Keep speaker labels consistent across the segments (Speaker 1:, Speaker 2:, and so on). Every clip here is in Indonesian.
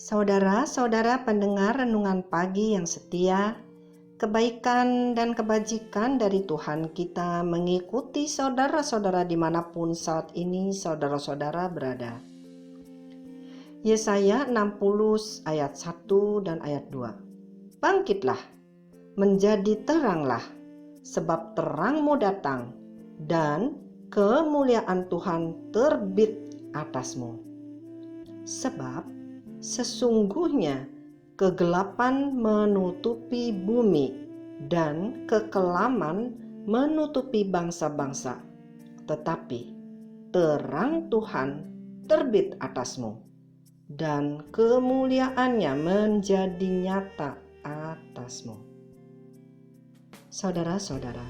Speaker 1: Saudara-saudara pendengar renungan pagi yang setia, kebaikan dan kebajikan dari Tuhan kita mengikuti saudara-saudara dimanapun saat ini saudara-saudara berada. Yesaya 60 ayat 1 dan ayat 2. Bangkitlah, menjadi teranglah, sebab terangmu datang dan kemuliaan Tuhan terbit atasmu. Sebab sesungguhnya kegelapan menutupi bumi dan kekelaman menutupi bangsa-bangsa, tetapi terang Tuhan terbit atasmu dan kemuliaannya menjadi nyata atasmu. Saudara-saudara,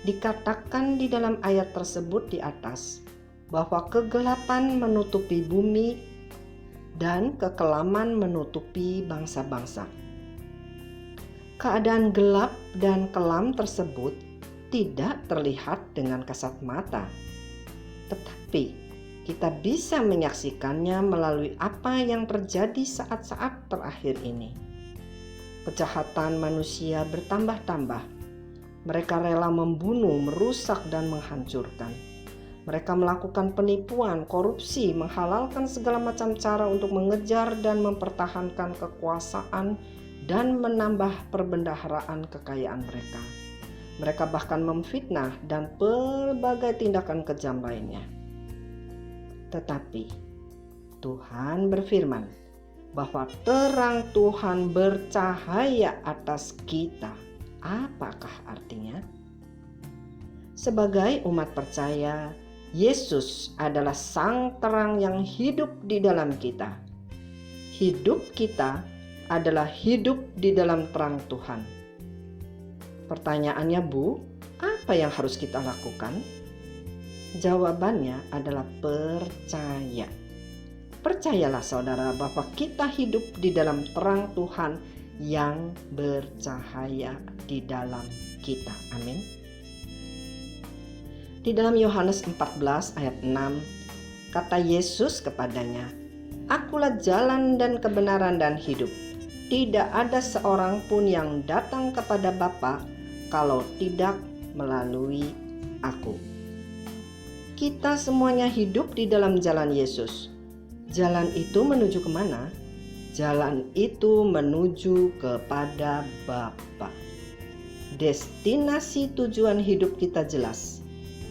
Speaker 1: dikatakan di dalam ayat tersebut di atas bahwa kegelapan menutupi bumi dan kekelaman menutupi bangsa-bangsa. Keadaan gelap dan kelam tersebut tidak terlihat dengan kasat mata, tetapi kita bisa menyaksikannya melalui apa yang terjadi saat-saat terakhir ini. Kejahatan manusia bertambah-tambah. Mereka rela membunuh, merusak, dan menghancurkan. Mereka melakukan penipuan, korupsi, menghalalkan segala macam cara untuk mengejar dan mempertahankan kekuasaan dan menambah perbendaharaan kekayaan mereka. Mereka bahkan memfitnah dan berbagai tindakan kejam lainnya. Tetapi Tuhan berfirman bahwa terang Tuhan bercahaya atas kita. Apakah artinya? Sebagai umat percaya, Yesus adalah sang terang yang hidup di dalam kita. Hidup kita adalah hidup di dalam terang Tuhan. Pertanyaannya, Bu, apa yang harus kita lakukan? Jawabannya adalah percaya. Percayalah saudara bahwa kita hidup di dalam terang Tuhan yang bercahaya di dalam kita. Amin. Di dalam Yohanes 14 ayat 6, kata Yesus kepadanya, "Akulah jalan dan kebenaran dan hidup. Tidak ada seorang pun yang datang kepada Bapa kalau tidak melalui aku." Kita semuanya hidup di dalam jalan Yesus. Jalan itu menuju kemana? Jalan itu menuju kepada Bapa. Destinasi tujuan hidup kita jelas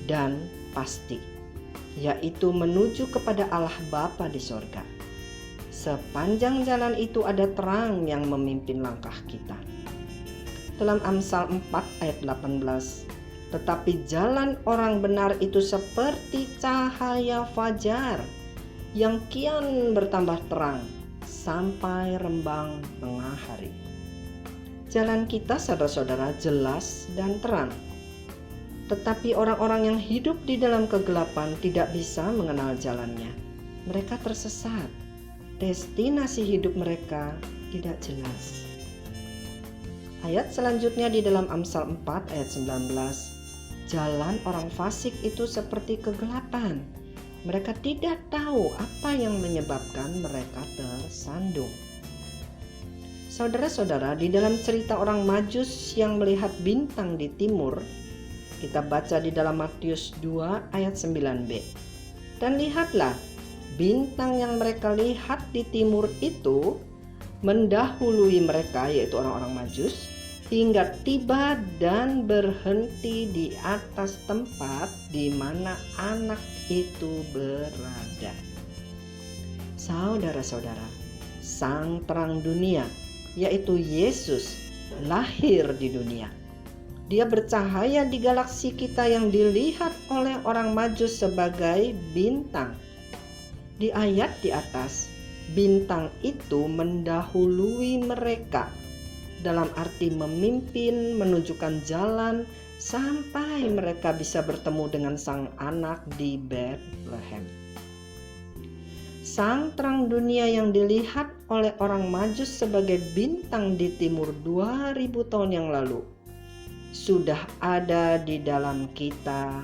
Speaker 1: dan pasti, yaitu menuju kepada Allah Bapa di sorga. Sepanjang jalan itu ada terang yang memimpin langkah kita. Dalam Amsal 4 ayat 18, tetapi jalan orang benar itu seperti cahaya fajar yang kian bertambah terang sampai rembang tengah hari. Jalan kita, saudara-saudara, jelas dan terang. Tetapi orang-orang yang hidup di dalam kegelapan tidak bisa mengenal jalannya. Mereka tersesat. Destinasi hidup mereka tidak jelas. Ayat selanjutnya di dalam Amsal 4 ayat 19. Jalan orang fasik itu seperti kegelapan. Mereka tidak tahu apa yang menyebabkan mereka tersandung. Saudara-saudara, di dalam cerita orang Majus yang melihat bintang di timur, kita baca di dalam Matius 2 ayat 9b. Dan lihatlah, bintang yang mereka lihat di timur itu mendahului mereka, yaitu orang-orang Majus, hingga tiba dan berhenti di atas tempat di mana anak itu berada. Saudara-saudara, sang terang dunia, yaitu Yesus, lahir di dunia. Dia bercahaya di galaksi kita yang dilihat oleh orang Majus sebagai bintang. Di ayat di atas, bintang itu mendahului mereka, dalam arti memimpin, menunjukkan jalan sampai mereka bisa bertemu dengan sang anak di Bethlehem. Sang terang dunia yang dilihat oleh orang Majus sebagai bintang di timur 2000 tahun yang lalu sudah ada di dalam kita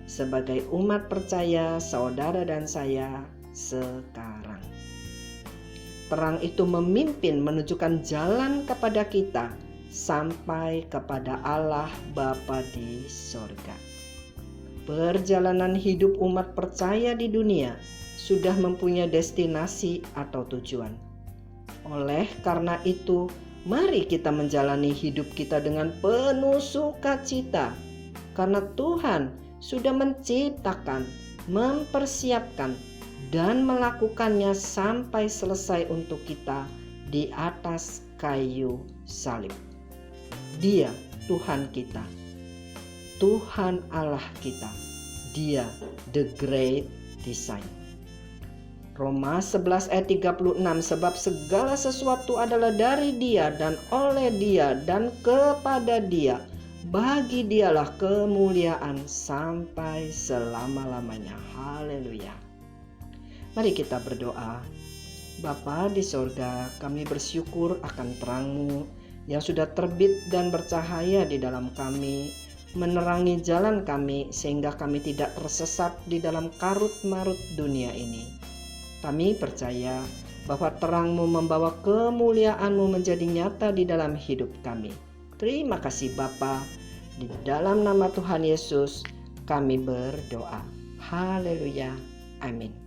Speaker 1: sebagai umat percaya, saudara dan saya sekarang. Terang itu memimpin, menunjukkan jalan kepada kita sampai kepada Allah Bapa di sorga. Perjalanan hidup umat percaya di dunia sudah mempunyai destinasi atau tujuan. Oleh karena itu, mari kita menjalani hidup kita dengan penuh sukacita, karena Tuhan sudah menciptakan, mempersiapkan, dan melakukannya sampai selesai untuk kita di atas kayu salib. Dia Tuhan kita, Tuhan Allah kita. Dia the great design. Roma 11 ayat 36, sebab segala sesuatu adalah dari Dia dan oleh Dia dan kepada Dia. Bagi Dialah kemuliaan sampai selama-lamanya. Haleluya. Mari kita berdoa. Bapa di sorga, kami bersyukur akan terang-Mu yang sudah terbit dan bercahaya di dalam kami, menerangi jalan kami sehingga kami tidak tersesat di dalam karut-marut dunia ini. Kami percaya bahwa terang-Mu membawa kemuliaan-Mu menjadi nyata di dalam hidup kami. Terima kasih Bapa. Di dalam nama Tuhan Yesus kami berdoa. Haleluya. Amin.